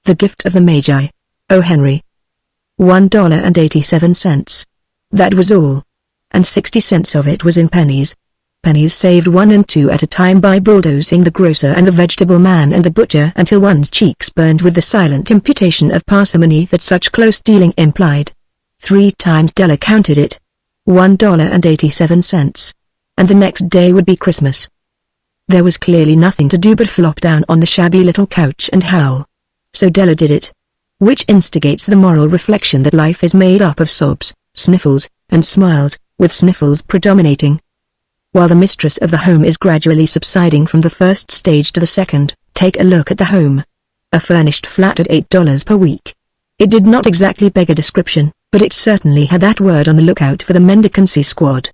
The gift of the Magi. O. Henry. $1.87. That was all. And 60 cents of it was in pennies. Pennies saved 1 and 2 at a time by bulldozing the grocer and the vegetable man and the butcher until one's cheeks burned with the silent imputation of parsimony that such close dealing implied. 3 times Della counted it. $1.87. And the next day would be Christmas. There was clearly nothing to do but flop down on the shabby little couch and howl. So Della did it. Which instigates the moral reflection that life is made up of sobs, sniffles, and smiles, with sniffles predominating. While the mistress of the home is gradually subsiding from the first stage to the second, take a look at the home. A furnished flat at $8 per week. It did not exactly beg a description, but it certainly had that word on the lookout for the mendicancy squad.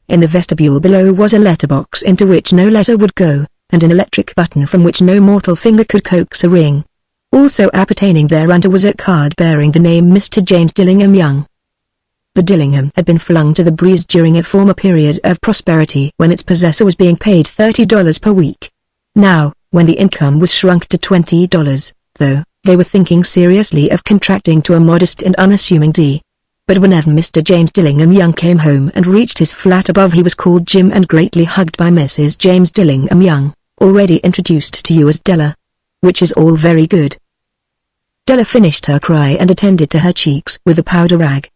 In the vestibule below was a letterbox into which no letter would go, and an electric button from which no mortal finger could coax a ring. Also appertaining thereunto was a card bearing the name Mr. James Dillingham Young. The Dillingham had been flung to the breeze during a former period of prosperity when its possessor was being paid $30 per week. Now, when the income was shrunk to $20, though, they were thinking seriously of contracting to a modest and unassuming D. But whenever Mr. James Dillingham Young came home and reached his flat above, he was called Jim and greatly hugged by Mrs. James Dillingham Young, already introduced to you as Della. Which is all very good. Della finished her cry and attended to her cheeks with a powder rag.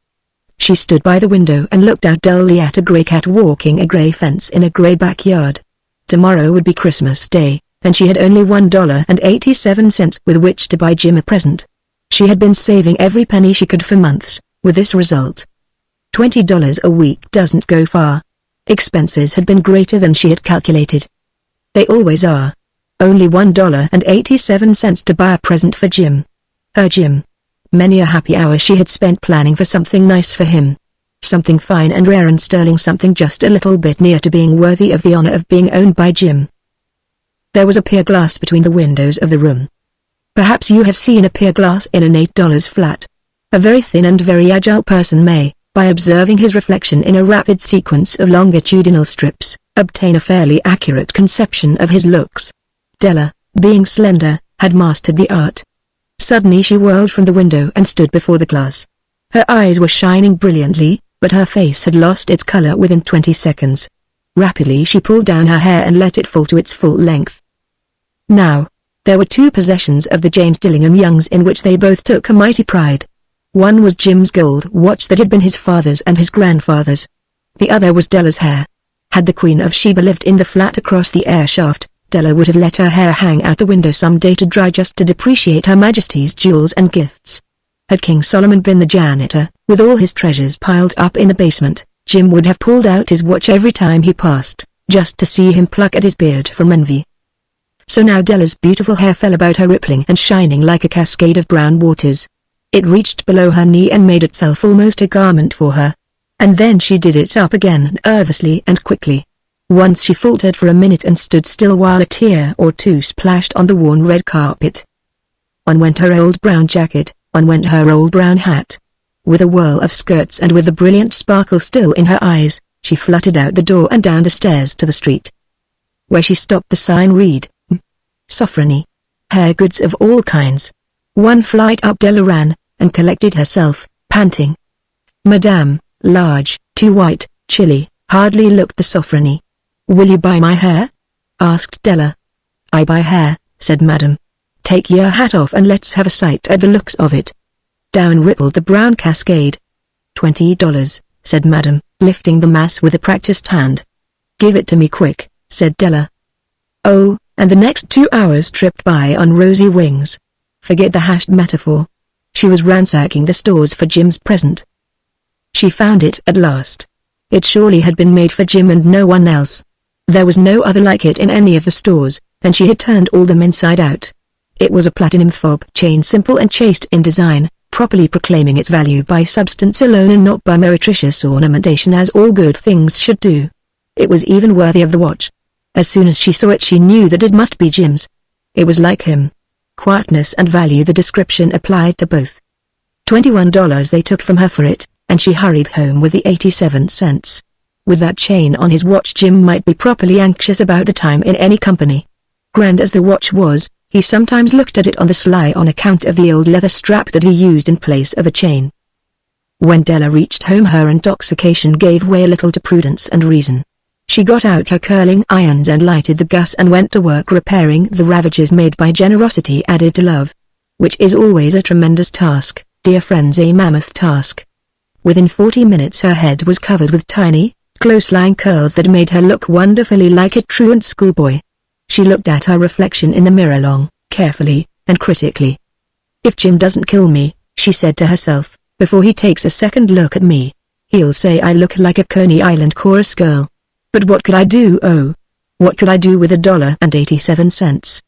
She stood by the window and looked out dully at a grey cat walking a grey fence in a grey backyard. Tomorrow would be Christmas Day, and she had only $1.87 with which to buy Jim a present. She had been saving every penny she could for months, with this result. $20 a week doesn't go far. Expenses had been greater than she had calculated. They always are. Only $1.87 to buy a present for Jim. Her Jim. Many a happy hour she had spent planning for something nice for him. Something fine and rare and sterling, something just a little bit near to being worthy of the honor of being owned by Jim. There was a pier glass between the windows of the room. Perhaps you have seen a pier glass in an $8 flat. A very thin and very agile person may, by observing his reflection in a rapid sequence of longitudinal strips, obtain a fairly accurate conception of his looks. Della, being slender, had mastered the art. Suddenly she whirled from the window and stood before the glass. Her eyes were shining brilliantly, but her face had lost its color within 20 seconds. Rapidly she pulled down her hair and let it fall to its full length. Now, there were 2 possessions of the James Dillingham Youngs in which they both took a mighty pride. One was Jim's gold watch that had been his father's and his grandfather's. The other was Della's hair. Had the Queen of Sheba lived in the flat across the air shaft, Della would have let her hair hang out the window some day to dry just to depreciate Her Majesty's jewels and gifts. Had King Solomon been the janitor, with all his treasures piled up in the basement, Jim would have pulled out his watch every time he passed, just to see him pluck at his beard from envy. So now Della's beautiful hair fell about her, rippling and shining like a cascade of brown waters. It reached below her knee and made itself almost a garment for her. And then she did it up again nervously and quickly. Once she faltered for a minute and stood still while a tear or 2 splashed on the worn red carpet. On went her old brown jacket, on went her old brown hat. With a whirl of skirts and with the brilliant sparkle still in her eyes, she fluttered out the door and down the stairs to the street. Where she stopped the sign read, Sofrony. Hair goods of all kinds. 1 flight up Della ran, and collected herself, panting. Madame, large, too white, chilly, hardly looked the Sofrony. Will you buy my hair? Asked Della. I buy hair, said Madame. Take your hat off and let's have a sight at the looks of it. Down rippled the brown cascade. $20, said Madame, lifting the mass with a practiced hand. Give it to me quick, said Della. Oh, and the next 2 hours tripped by on rosy wings. Forget the hashed metaphor. She was ransacking the stores for Jim's present. She found it at last. It surely had been made for Jim and no one else. There was no other like it in any of the stores, and she had turned all them inside out. It was a platinum fob chain, simple and chaste in design, properly proclaiming its value by substance alone and not by meretricious ornamentation as all good things should do. It was even worthy of the watch. As soon as she saw it she knew that it must be Jim's. It was like him. Quietness and value, the description applied to both. $21 they took from her for it, and she hurried home with the 87 cents. With that chain on his watch Jim might be properly anxious about the time in any company. Grand as the watch was, He sometimes looked at it on the sly on account of the old leather strap that he used in place of a chain. When Della reached home, her intoxication gave way a little to prudence and reason. She got out her curling irons and lighted the gas and went to work repairing the ravages made by generosity added to love. Which is always a tremendous task, dear friends, a mammoth task. Within 40 minutes her head was covered with tiny, close-lying curls that made her look wonderfully like a truant schoolboy. She looked at her reflection in the mirror long, carefully, and critically. If Jim doesn't kill me, she said to herself, before he takes a second look at me, he'll say I look like a Coney Island chorus girl. But what could I do? Oh, what could I do with $1.87?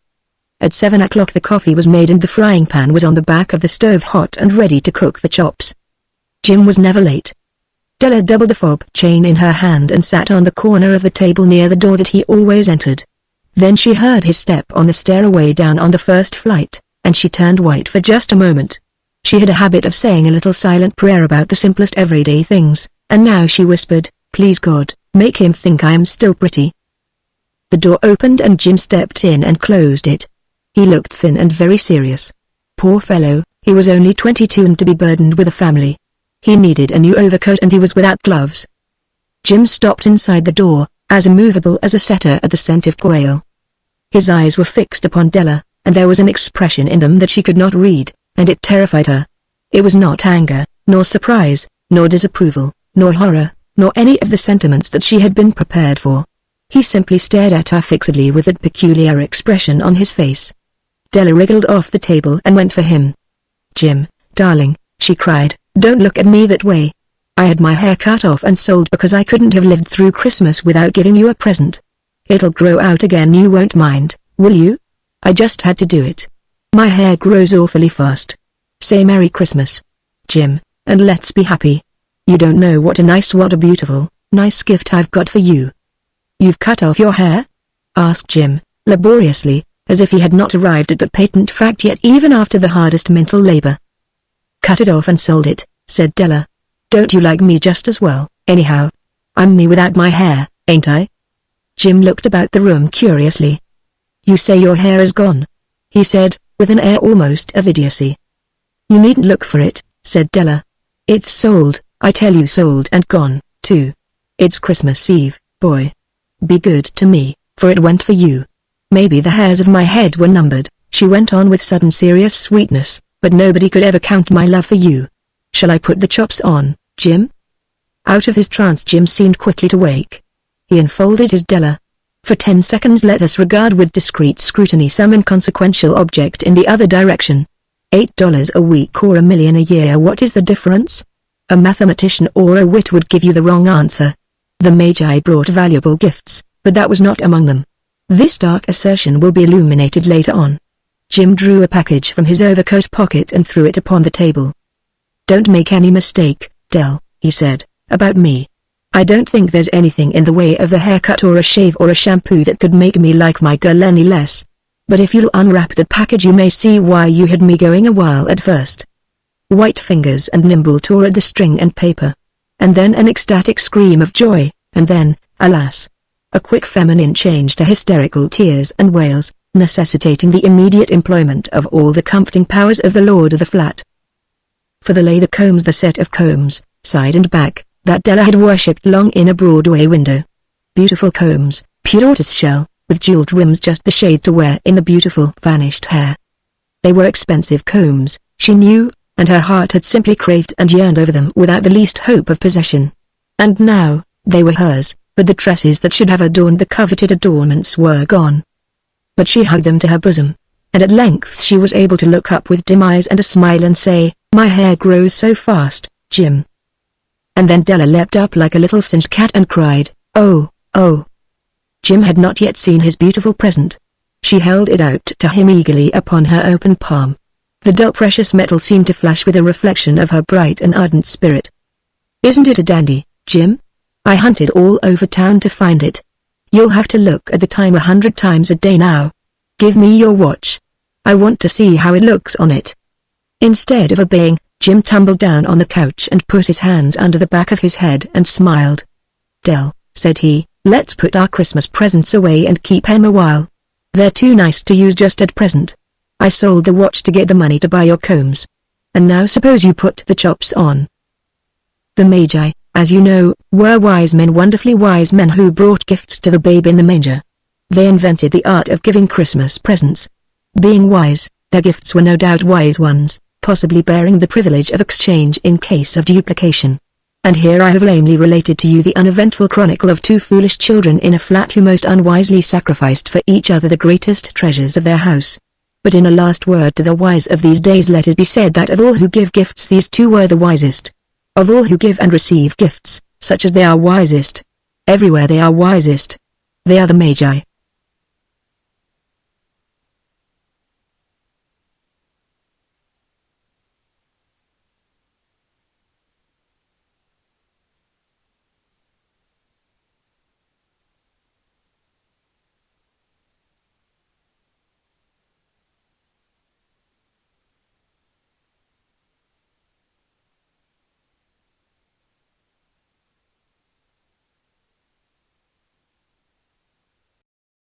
At 7 o'clock the coffee was made and the frying pan was on the back of the stove hot and ready to cook the chops. Jim was never late. Della doubled the fob chain in her hand and sat on the corner of the table near the door that he always entered. Then she heard his step on the stairway down on the first flight, and she turned white for just a moment. She had a habit of saying a little silent prayer about the simplest everyday things, and now she whispered, "Please God, make him think I am still pretty." The door opened and Jim stepped in and closed it. He looked thin and very serious. Poor fellow, he was only 22 and to be burdened with a family. He needed a new overcoat and he was without gloves. Jim stopped inside the door, as immovable as a setter at the scent of quail. His eyes were fixed upon Della, and there was an expression in them that she could not read, and it terrified her. It was not anger, nor surprise, nor disapproval, nor horror, nor any of the sentiments that she had been prepared for. He simply stared at her fixedly with that peculiar expression on his face. Della wriggled off the table and went for him. "Jim, darling," she cried, "don't look at me that way. I had my hair cut off and sold because I couldn't have lived through Christmas without giving you a present. It'll grow out again, you won't mind, will you? I just had to do it. My hair grows awfully fast. Say Merry Christmas, Jim, and let's be happy. You don't know what a beautiful, nice gift I've got for you." "You've cut off your hair?" asked Jim, laboriously, as if he had not arrived at that patent fact yet even after the hardest mental labor. "Cut it off and sold it," said Della. "Don't you like me just as well, anyhow? I'm me without my hair, ain't I?" Jim looked about the room curiously. "You say your hair is gone?" he said, with an air almost of idiocy. "You needn't look for it," said Della. "It's sold, I tell you, sold and gone, too. It's Christmas Eve, boy. Be good to me, for it went for you. Maybe the hairs of my head were numbered," she went on with sudden serious sweetness, "but nobody could ever count my love for you. Shall I put the chops on, Jim?" Out of his trance Jim seemed quickly to wake. He unfolded his Della. "For 10 seconds let us regard with discreet scrutiny some inconsequential object in the other direction. $8 a week or $1 million a year, what is the difference? A mathematician or a wit would give you the wrong answer. The Magi brought valuable gifts, but that was not among them. This dark assertion will be illuminated later on." Jim drew a package from his overcoat pocket and threw it upon the table. "Don't make any mistake, Del," he said, "about me. I don't think there's anything in the way of a haircut or a shave or a shampoo that could make me like my girl any less. But if you'll unwrap that package you may see why you had me going a while at first." White fingers and nimble tore at the string and paper. And then an ecstatic scream of joy, and then, alas, a quick feminine change to hysterical tears and wails, necessitating the immediate employment of all the comforting powers of the lord of the flat. For the combs, the set of combs, side and back, that Della had worshipped long in a Broadway window. Beautiful combs, pure tortoiseshell, with jeweled rims just the shade to wear in the beautiful vanished hair. They were expensive combs, she knew, and her heart had simply craved and yearned over them without the least hope of possession. And now, they were hers, but the tresses that should have adorned the coveted adornments were gone. But she hugged them to her bosom, and at length she was able to look up with dim eyes and a smile and say, "My hair grows so fast, Jim." And then Della leapt up like a little singed cat and cried, "Oh, oh." Jim had not yet seen his beautiful present. She held it out to him eagerly upon her open palm. The dull precious metal seemed to flash with a reflection of her bright and ardent spirit. "Isn't it a dandy, Jim? I hunted all over town to find it. You'll have to look at the time 100 times a day now. Give me your watch. I want to see how it looks on it." Instead of obeying, Jim tumbled down on the couch and put his hands under the back of his head and smiled. "Del," said he, "let's put our Christmas presents away and keep 'em a while. They're too nice to use just at present. I sold the watch to get the money to buy your combs. And now suppose you put the chops on." The Magi, as you know, were wise men, wonderfully wise men who brought gifts to the babe in the manger. They invented the art of giving Christmas presents. Being wise, their gifts were no doubt wise ones, possibly bearing the privilege of exchange in case of duplication. And here I have lamely related to you the uneventful chronicle of two foolish children in a flat who most unwisely sacrificed for each other the greatest treasures of their house. But in a last word to the wise of these days, let it be said that of all who give gifts these two were the wisest. Of all who give and receive gifts, such as they are wisest. Everywhere they are wisest. They are the Magi.